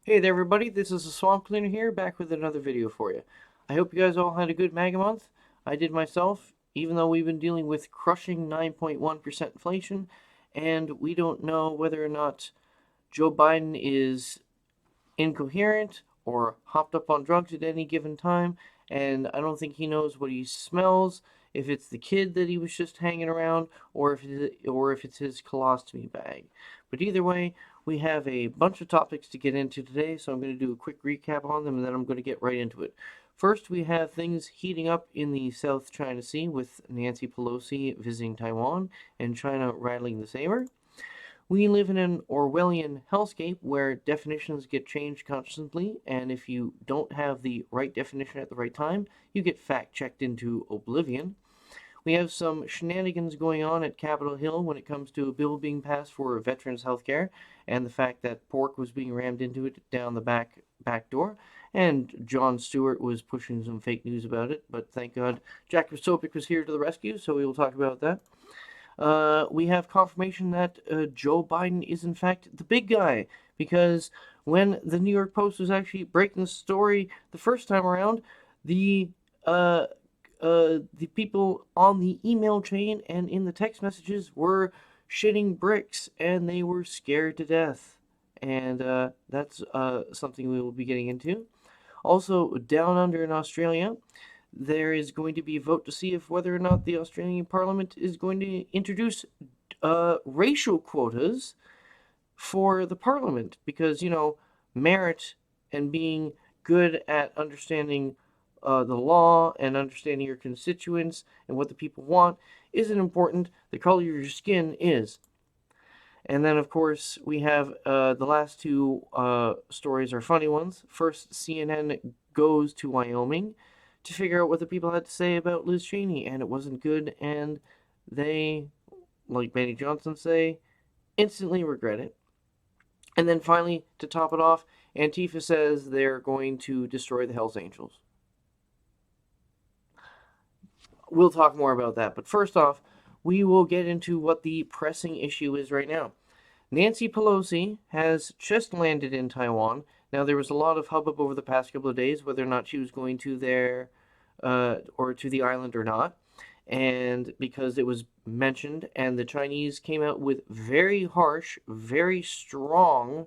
Hey there everybody, this is the Swamp Cleaner here, back with another video for you. I hope you guys all had a good MAGA month. I did myself, even though we've been dealing with crushing 9.1% inflation, and we don't know whether or not Joe Biden is incoherent or hopped up on drugs at any given time, and I don't think he knows what he smells, if it's the kid that he was just hanging around, or if it's his colostomy bag. But either way, we have a bunch of topics to get into today, so I'm going to do a quick recap on them, and then I'm going to get right into it. First, we have things heating up in the South China Sea with Nancy Pelosi visiting Taiwan and China rattling the saber. We live in an Orwellian hellscape where definitions get changed constantly, and if you don't have the right definition at the right time, you get fact checked into oblivion. We have some shenanigans going on at Capitol Hill when it comes to a bill being passed for veterans health care, and the fact that pork was being rammed into it down the back door. And Jon Stewart was pushing some fake news about it, but thank God Jack Posobiec was here to the rescue, so we will talk about that. We have confirmation that Joe Biden is in fact the big guy, because when the New York Post was actually breaking the story the first time around, the uh, the people on the email chain and in the text messages were shitting bricks, and they were scared to death. And that's something we will be getting into. Also, down under in Australia, there is going to be a vote to see if whether or not the Australian Parliament is going to introduce racial quotas for the Parliament, because merit and being good at understanding the law and understanding your constituents and what the people want isn't important. The color of your skin is. And then, of course, we have the last two stories are funny ones. First, CNN goes to Wyoming to figure out what the people had to say about Liz Cheney, and it wasn't good, and they, like Benny Johnson say, instantly regret it. And then finally, to top it off, Antifa says they're going to destroy the Hells Angels. We'll talk more about that, but first off, we will get into what the pressing issue is right now. Nancy Pelosi has just landed in Taiwan. Now, there was a lot of hubbub over the past couple of days whether or not she was going to there or to the island or not. And because it was mentioned, and the Chinese came out with very harsh, very strong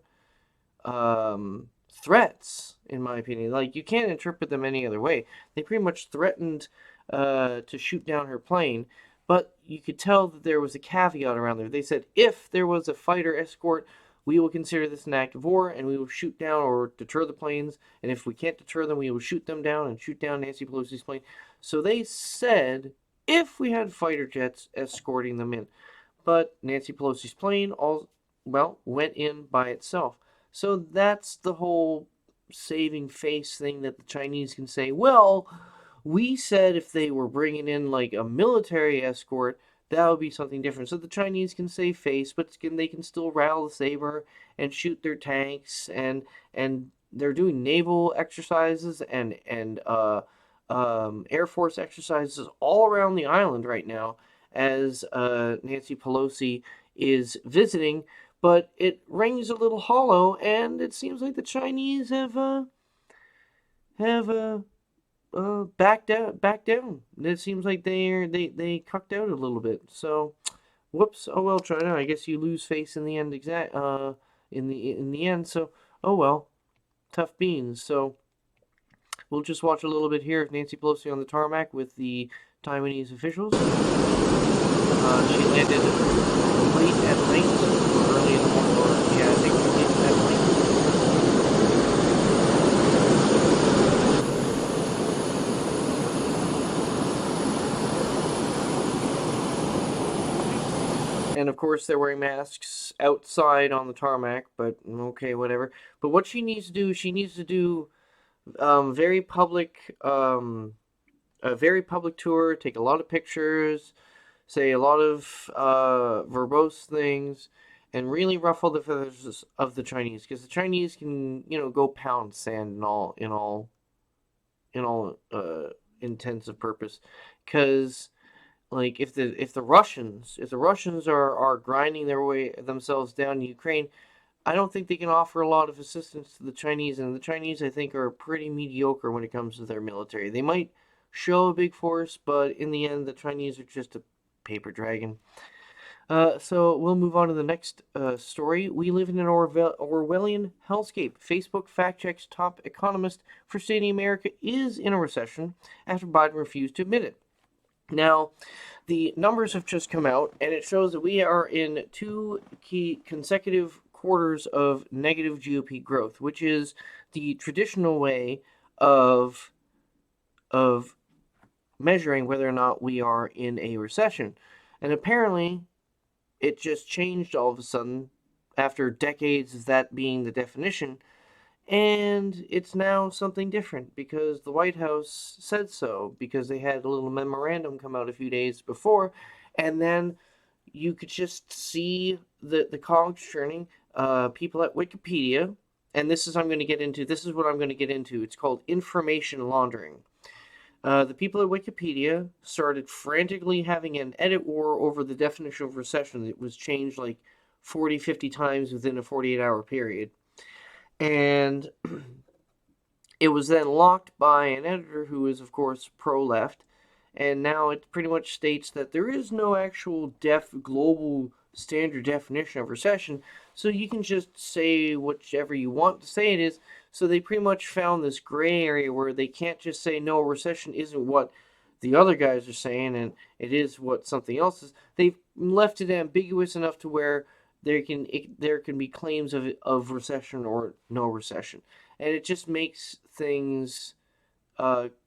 threats, in my opinion. Like, you can't interpret them any other way. They pretty much threatened to shoot down her plane, but you could tell that there was a caveat around there. They said if there was a fighter escort, we will consider this an act of war, and we will shoot down or deter the planes. And if we can't deter them, we will shoot them down and shoot down Nancy Pelosi's plane. So they said if we had fighter jets escorting them in, but Nancy Pelosi's plane went in by itself. So that's the whole saving face thing that the Chinese can say. Well, we said if they were bringing in like a military escort, that would be something different. So the Chinese can save face, but they can still rattle the saber and shoot their tanks, and they're doing naval exercises and Air Force exercises all around the island right now as Nancy Pelosi is visiting. But it rings a little hollow, and it seems like the Chinese have backed down. It seems like they cucked out a little bit. So, whoops. Oh well, China. I guess you lose face in the end. In the end. So, oh well, tough beans. So we'll just watch a little bit here of Nancy Pelosi on the tarmac with the Taiwanese officials. She landed late at night, or early in the morning. Or, yeah, I think late at night. And of course, they're wearing masks outside on the tarmac, but okay, whatever. But what she needs to do very public, a very public tour, take a lot of pictures, say a lot of verbose things, and really ruffle the feathers of the Chinese, because the Chinese can, go pound sand in all intents of purpose, because like if the Russians are grinding their way themselves down in Ukraine, I don't think they can offer a lot of assistance to the Chinese, and the Chinese, I think, are pretty mediocre when it comes to their military. They might show a big force, but in the end, the Chinese are just a paper dragon. So we'll move on to the next story. We live in an Orwellian hellscape. Facebook fact checks top economist for stating America is in a recession after Biden refused to admit it. Now, the numbers have just come out, and it shows that we are in 2 key consecutive quarters of negative GOP growth, which is the traditional way of measuring whether or not we are in a recession. And apparently, it just changed all of a sudden after decades of that being the definition, and it's now something different because the White House said so, because they had a little memorandum come out a few days before, and then you could just see the cogs churning. People at Wikipedia, and this is what I'm going to get into. It's called information laundering. The people at Wikipedia started frantically having an edit war over the definition of recession. It was changed like 40, 50 times within a 48-hour period. And it was then locked by an editor who is, of course, pro-left. And now it pretty much states that there is no actual global standard definition of recession, so you can just say whichever you want to say it is. So they pretty much found this gray area where they can't just say, no, recession isn't what the other guys are saying, and it is what something else is. They've left it ambiguous enough to where there can be claims of recession or no recession. And it just makes things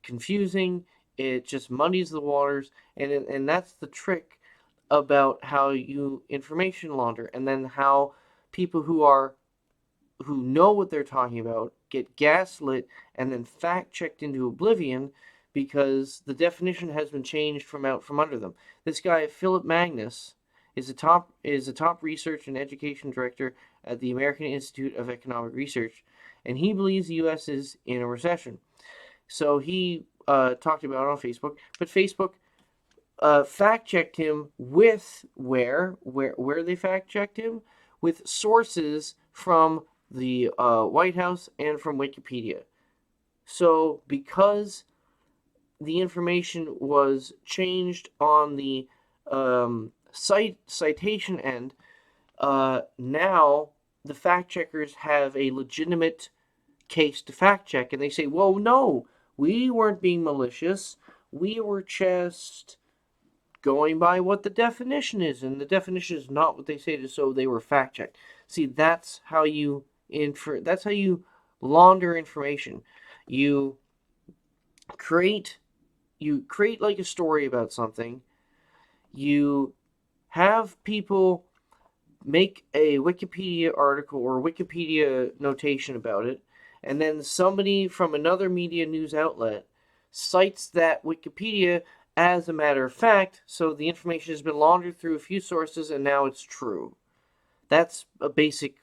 confusing. It just muddies the waters, and that's the trick about how you information launder, and then how people who know what they're talking about get gaslit and then fact checked into oblivion because the definition has been changed from out from under them. This guy Philip Magnus is a top research and education director at the American Institute of Economic Research, and he believes the U.S. is in a recession. So he talked about it on Facebook, but Facebook fact checked him with where they fact checked him with sources from the White House and from Wikipedia. So because the information was changed on the citation end, now the fact checkers have a legitimate case to fact check, and they say, well, no, we weren't being malicious. We were just going by what the definition is, and the definition is not what they say it is, so they were fact checked. See, that's how you launder information. You create like a story about something. You have people make a Wikipedia article or Wikipedia notation about it, and then somebody from another media news outlet cites that Wikipedia as a matter of fact, so the information has been laundered through a few sources and now it's true. That's a basic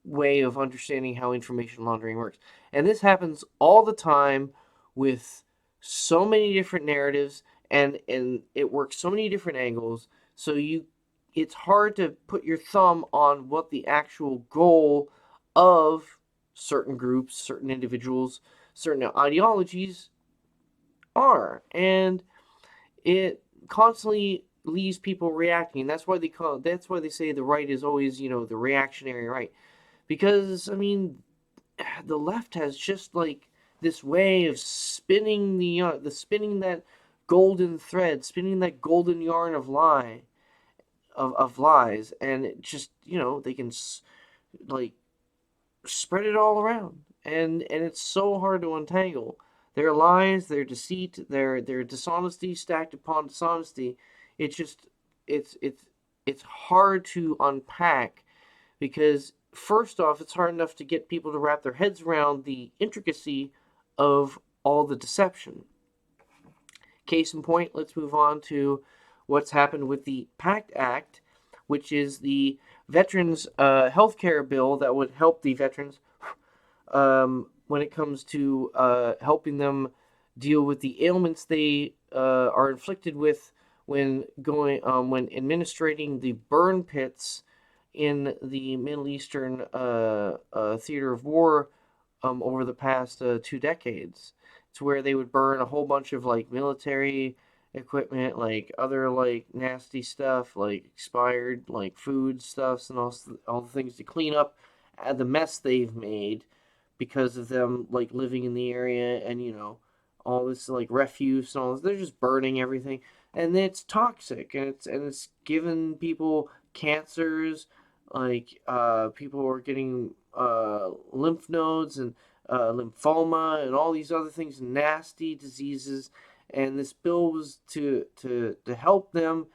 way of understanding how information laundering works. And this happens all the time with so many different narratives, and it works so many different angles, so it's hard to put your thumb on what the actual goal of certain groups, certain individuals, certain ideologies are. And it constantly leaves people reacting. That's why they say the right is always, the reactionary right. Because, I mean, the left has just like this way of spinning spinning that golden thread, spinning that golden yarn of lies, and it just, they can like spread it all around, and it's so hard to untangle. Their lies, their deceit, their dishonesty stacked upon dishonesty. It's hard to unpack, because first off, it's hard enough to get people to wrap their heads around the intricacy of all the deception. Case in point, let's move on to what's happened with the PACT Act, which is the veterans health care bill that would help the veterans when it comes to helping them deal with the ailments they are inflicted with when administrating the burn pits in the Middle Eastern theater of war over the past 2 decades. It's where they would burn a whole bunch of like military equipment, like other like nasty stuff, like expired like food stuffs and all the things to clean up the mess they've made because of them like living in the area, and all this like refuse and all this. They're just burning everything, and it's toxic, and it's giving people cancers. Like people are getting lymph nodes and lymphoma and all these other things, nasty diseases. And this bill was to help them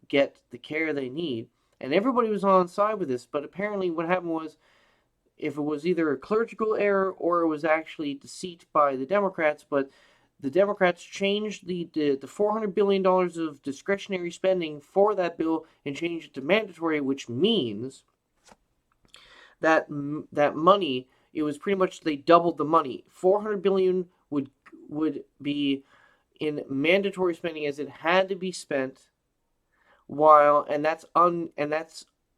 get the care they need. And everybody was on side with this, but apparently what happened was, if it was either a clerical error or it was actually deceit by the Democrats, but the Democrats changed the $400 billion of discretionary spending for that bill and changed it to mandatory, which means that money, it was pretty much, they doubled the money. 400 billion would be in mandatory spending, as it had to be spent, and that's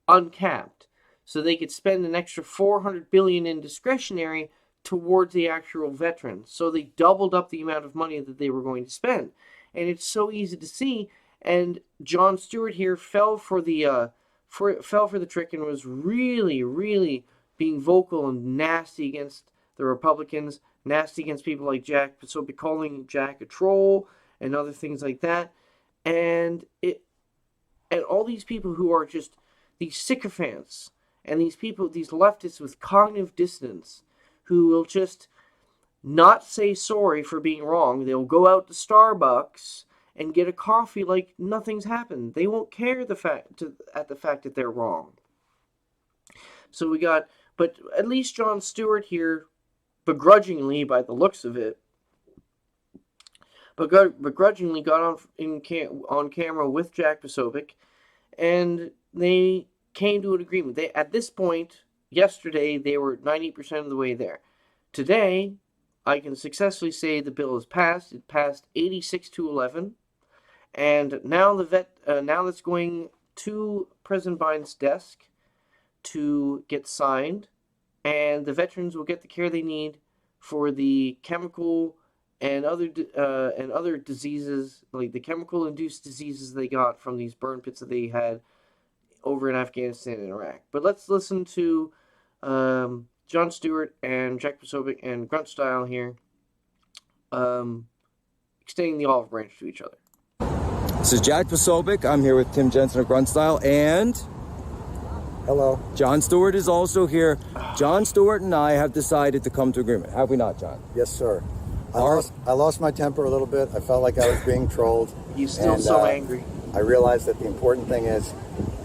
uncapped. So they could spend an extra 400 billion in discretionary towards the actual veterans. So they doubled up the amount of money that they were going to spend. And it's so easy to see. And Jon Stewart here fell for the trick and was really, really being vocal and nasty against the Republicans, nasty against people like Jack, so calling Jack a troll and other things like that. And all these people who are just these sycophants, and these leftists with cognitive dissonance, who will just not say sorry for being wrong. They'll go out to Starbucks and get a coffee like nothing's happened. They won't care at the fact that they're wrong. So but at least Jon Stewart here, begrudgingly by the looks of it, begrudgingly got on camera with Jack Posobiec, and they came to an agreement. At this point, yesterday, they were 90% of the way there. Today, I can successfully say the bill is passed. It passed 86-11, and now now that's going to President Biden's desk to get signed, and the veterans will get the care they need for the chemical and other diseases, like the chemical-induced diseases they got from these burn pits that they had over in Afghanistan and Iraq. But let's listen to Jon Stewart and Jack Posobiec and Grunt Style here, extending the olive branch to each other. This is Jack Posobiec. I'm here with Tim Jensen of Grunt Style, and hello. Jon Stewart is also here. Jon Stewart and I have decided to come to agreement. Have we not, John? Yes, sir. I lost my temper a little bit. I felt like I was being trolled. He's still so angry. I realized that the important thing is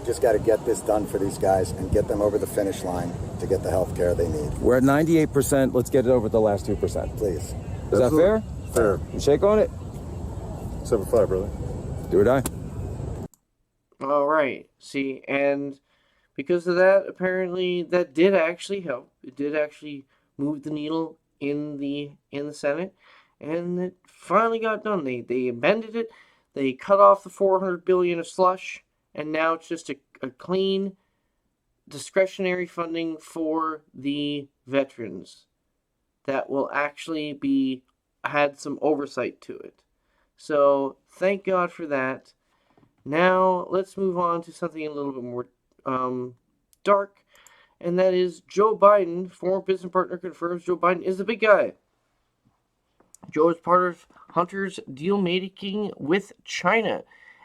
just got to get this done for these guys and get them over the finish line to get the health care they need. We're at 98%. Let's get it over the last 2%. Please. Is that fair? Fair. You shake on it? 7-5, brother. Do or die. All right. See, and because of that, apparently that did actually help. It did actually move the needle in the Senate, and it finally got done. They amended it. They cut off the 400 billion of slush, and now it's just a clean discretionary funding for the veterans that will actually had some oversight to it. So thank God for that. Now let's move on to something a little bit more dark, and that is Joe Biden. Former business partner confirms Joe Biden is the big guy. Joe is part of Hunter's deal making with China,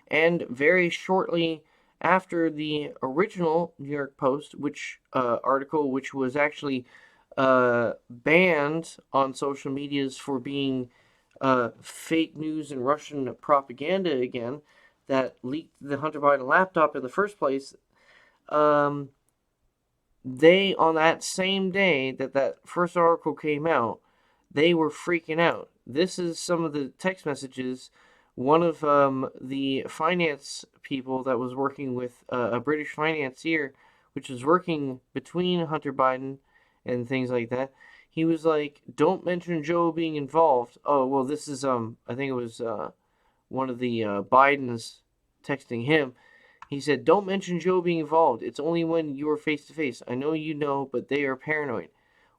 and very shortly after the original New York Post, article, which was actually banned on social medias for being fake news and Russian propaganda again, that leaked the Hunter Biden laptop in the first place. They, on that same day that first article came out, they were freaking out. This is some of the text messages. One of the finance people that was working with a British financier, which was working between Hunter Biden and things like that, he was like, don't mention Joe being involved. Oh, well, this is, I think it was one of the Bidens texting him. He said, "Don't mention Joe being involved. It's only when you're face to face. I know you know, but they are paranoid."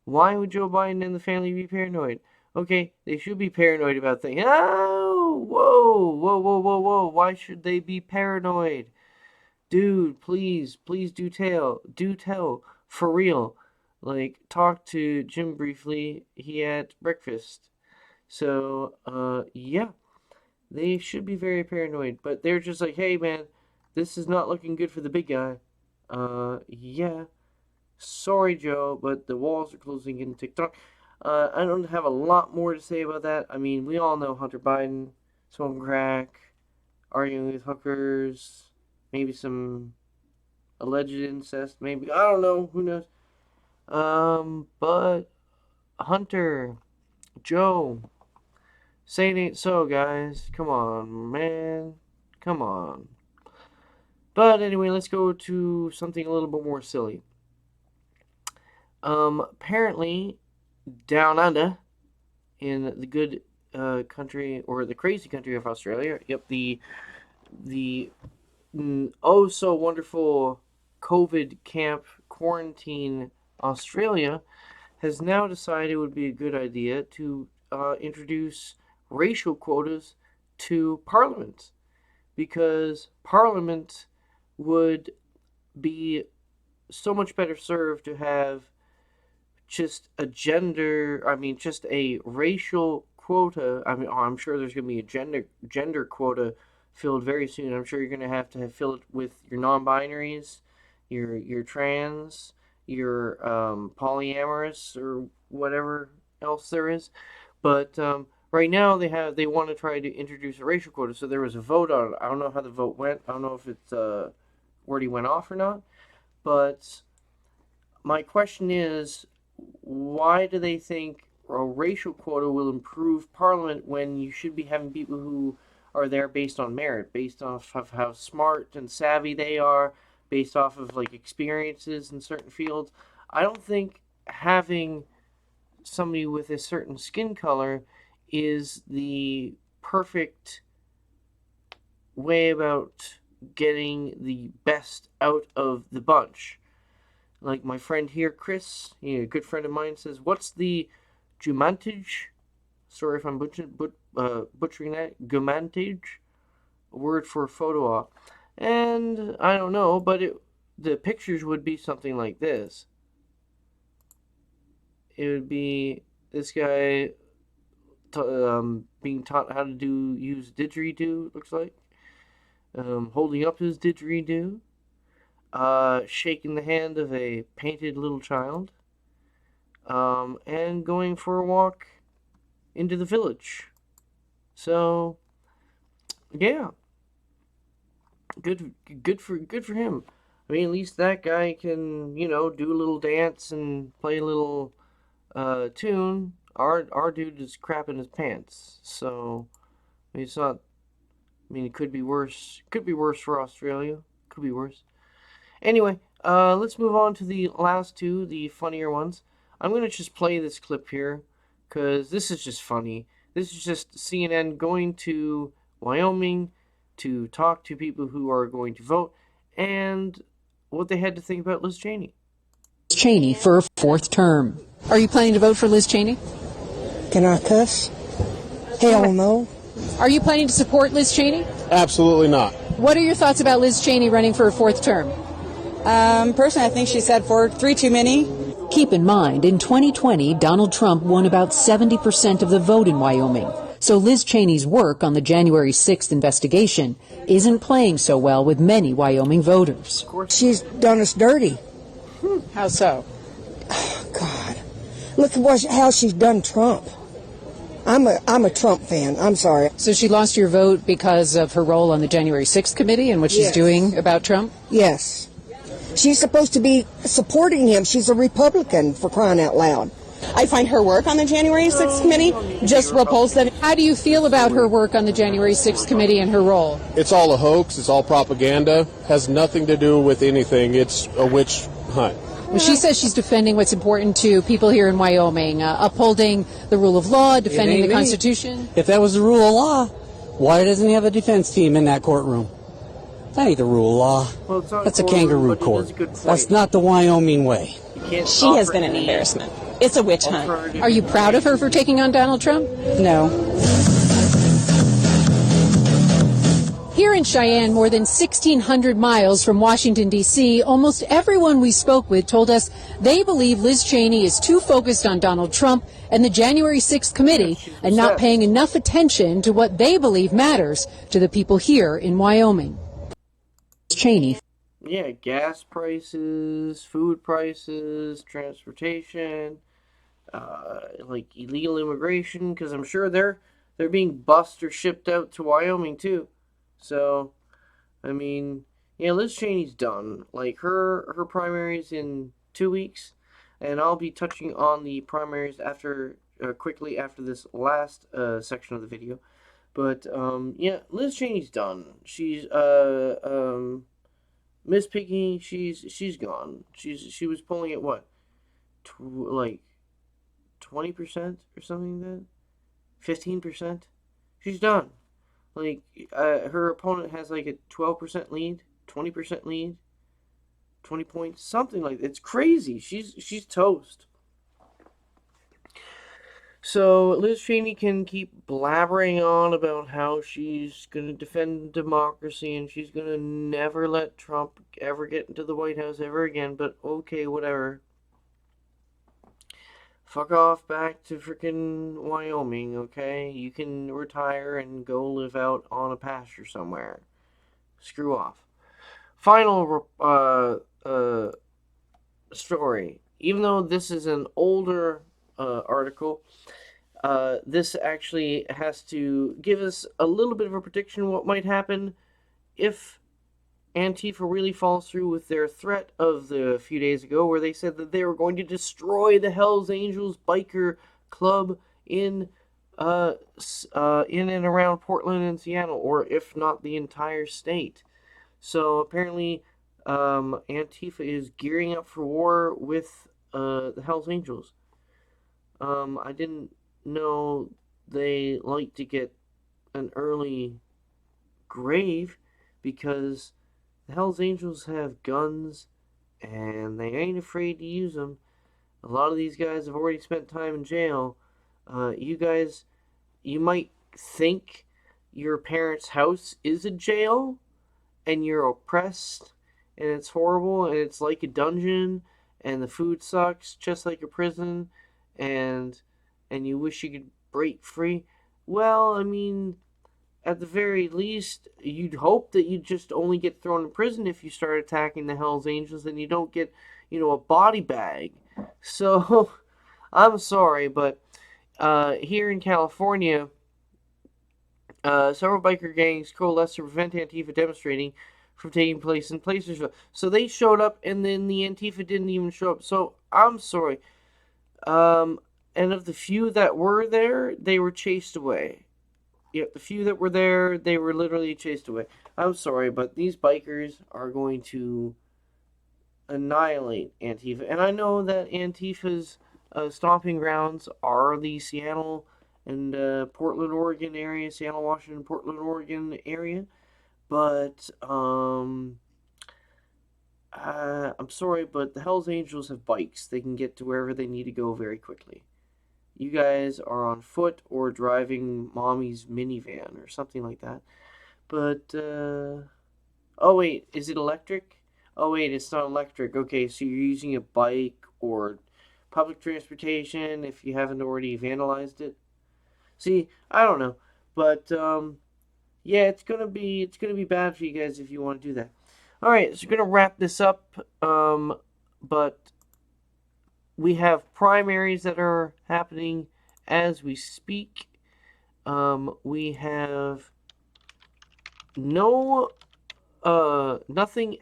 Why would Joe Biden and the family be paranoid? Okay, they should be paranoid about things. Oh, whoa, whoa, whoa, whoa, whoa. Why should they be paranoid? Dude, please, please do tell, for real. Like, talk to Jim briefly. He had breakfast. So, yeah, they should be very paranoid. But they're just like, hey, man, this is not looking good for the big guy. Yeah. Sorry, Joe, but the walls are closing in TikTok. I don't have a lot more to say about that. I mean, we all know Hunter Biden, smoking crack, arguing with hookers, maybe some alleged incest, maybe. I don't know. Who knows? But Hunter, Joe, say it ain't so, guys. Come on, man. Come on. But anyway, let's go to something a little bit more silly. Apparently, down under, in the good country, or the crazy country of Australia, yep, the oh so wonderful COVID camp quarantine Australia has now decided it would be a good idea to introduce racial quotas to Parliament, because Parliament would be so much better served to have just a just a racial quota. I mean, I'm sure there's going to be a gender quota filled very soon. I'm sure you're going to have fill it with your non-binaries, your trans, your polyamorous, or whatever else there is. But right now they want to try to introduce a racial quota. So there was a vote on it. I don't know how the vote went. I don't know if it's already went off or not. But my question is, why do they think a racial quota will improve Parliament when you should be having people who are there based on merit, based off of how smart and savvy they are, based off of like experiences in certain fields? I don't think having somebody with a certain skin color is the perfect way about getting the best out of the bunch. Like my friend here, Chris, a good friend of mine, says, "What's the gumantage?" Sorry if I'm butchering that. Gumantage, a word for photo op. And I don't know, but the pictures would be something like this. It would be this guy being taught how to use didgeridoo. Looks like holding up his didgeridoo. Shaking the hand of a painted little child, and going for a walk into the village. So, yeah, good for him. I mean, at least that guy can, do a little dance and play a little tune. Our dude is crapping his pants. So, I mean, it's not. I mean, it could be worse. Could be worse for Australia. Could be worse. Anyway, let's move on to the last two, the funnier ones. I'm going to just play this clip here, because this is just funny. This is just CNN going to Wyoming to talk to people who are going to vote, and what they had to think about Liz Cheney. Cheney for a fourth term. Are you planning to vote for Liz Cheney? Can I cuss? Hell no. Are you planning to support Liz Cheney? Absolutely not. What are your thoughts about Liz Cheney running for a fourth term? Personally, I think she said three too many. Keep in mind, in 2020, Donald Trump won about 70% of the vote in Wyoming. So Liz Cheney's work on the January 6th investigation isn't playing so well with many Wyoming voters. She's done us dirty. How so? Oh, God. Look at how she's done Trump. I'm a Trump fan. I'm sorry. So she lost your vote because of her role on the January 6th committee and what she's doing about Trump? Yes. She's supposed to be supporting him. She's a Republican, for crying out loud. I find her work on the January 6th committee just repulsive. How do you feel about her work on the January 6th committee and her role? It's all a hoax. It's all propaganda. Has nothing to do with anything. It's a witch hunt. Well, she says she's defending what's important to people here in Wyoming, upholding the rule of law, defending the Constitution. If that was the rule of law, why doesn't he have a defense team in that courtroom? That ain't the rule of law. Well, it's not That's a courtroom, kangaroo but it court. is a good point. That's not the Wyoming way. You can't She has offer been an any embarrassment. It's a witch hunt. alternative Are you proud of her for taking on Donald Trump? No. Here in Cheyenne, more than 1,600 miles from Washington, D.C., almost everyone we spoke with told us they believe Liz Cheney is too focused on Donald Trump and the January 6th committee and not paying enough attention to what they believe matters to the people here in Wyoming. Cheney. Yeah, gas prices, food prices, transportation, like illegal immigration, because I'm sure they're being bussed or shipped out to Wyoming too. So, I mean, yeah, Liz Cheney's done. Like her primaries in 2 weeks, and I'll be touching on the primaries after quickly after this last section of the video. But yeah, Liz Cheney's done. She's Miss Piggy, she's gone. She was polling at what, like 20% or something like that, 15%. She's done. Like her opponent has like a 12% lead, 20% lead, 20 points, something like that. It's crazy. She's toast. So Liz Cheney can keep blabbering on about how she's going to defend democracy and she's going to never let Trump ever get into the White House ever again, but okay, whatever. Fuck off back to frickin' Wyoming, okay? You can retire and go live out on a pasture somewhere. Screw off. Final story. Even though this is an older article, this actually has to give us a little bit of a prediction of what might happen if Antifa really falls through with their threat of a few days ago, where they said that they were going to destroy the Hells Angels biker club in and around Portland and Seattle, or if not the entire state. So apparently, Antifa is gearing up for war with the Hells Angels. I didn't know they like to get an early grave, because the Hells Angels have guns and they ain't afraid to use them. A lot of these guys have already spent time in jail. You guys, you might think your parents' house is a jail and you're oppressed and it's horrible and it's like a dungeon and the food sucks just like a prison and you wish you could break free. Well, I mean, at the very least, you'd hope that you just only get thrown in prison if you start attacking the Hells Angels and you don't get, a body bag. So, I'm sorry, but here in California, several biker gangs coalesced to prevent Antifa demonstrating from taking place in Placersville. So they showed up, and then the Antifa didn't even show up. So, I'm sorry. And of the few that were there, they were chased away. Yep, the few that were there, they were literally chased away. I'm sorry, but these bikers are going to annihilate Antifa. And I know that Antifa's stomping grounds are the Seattle and Portland, Oregon area, Seattle, Washington, Portland, Oregon area. But I'm sorry, but the Hells Angels have bikes. They can get to wherever they need to go very quickly. You guys are on foot or driving mommy's minivan or something like that. But, oh wait, is it electric? Oh wait, it's not electric. Okay, so you're using a bike or public transportation if you haven't already vandalized it. See, I don't know. But, yeah, it's gonna be bad for you guys if you want to do that. Alright, so we're gonna wrap this up, but we have primaries that are happening as we speak. We have nothing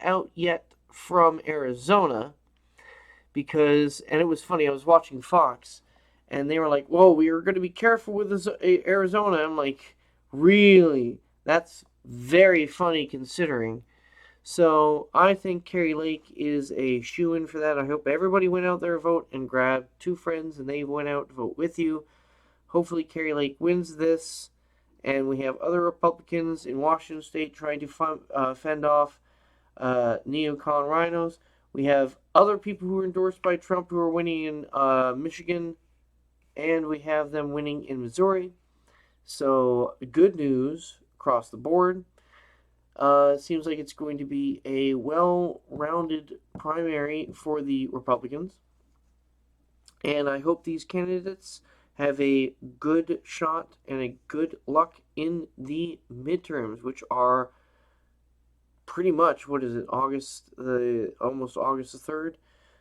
out yet from Arizona, because, and it was funny, I was watching Fox, and they were like, whoa, we are going to be careful with this, Arizona. I'm like, really? That's very funny considering. So I think Kari Lake is a shoo-in for that. I hope everybody went out there to vote and grabbed two friends and they went out to vote with you. Hopefully Kari Lake wins this and we have other Republicans in Washington State trying to fend off neocon rhinos. We have other people who are endorsed by Trump who are winning in Michigan, and we have them winning in Missouri. So good news across the board. It seems like it's going to be a well-rounded primary for the Republicans. And I hope these candidates have a good shot and a good luck in the midterms, which are pretty much, what is it, almost August the 3rd.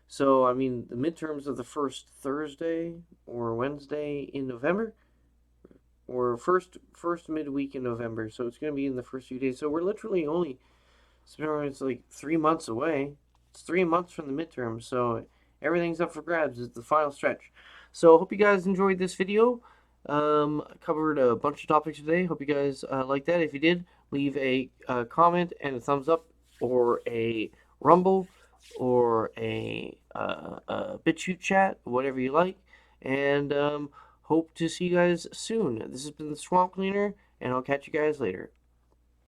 So, I mean, the midterms are the first Thursday or Wednesday in November, or first midweek in November. So it's going to be in the first few days. So we're literally only, it's like 3 months away. It's 3 months from the midterms. So everything's up for grabs. It's the final stretch. So I hope you guys enjoyed this video. Covered a bunch of topics today. Hope you guys liked that. If you did, leave a comment and a thumbs up, or a rumble, or a BitChute chat, whatever you like. And hope to see you guys soon. This has been the Swamp Cleaner, and I'll catch you guys later.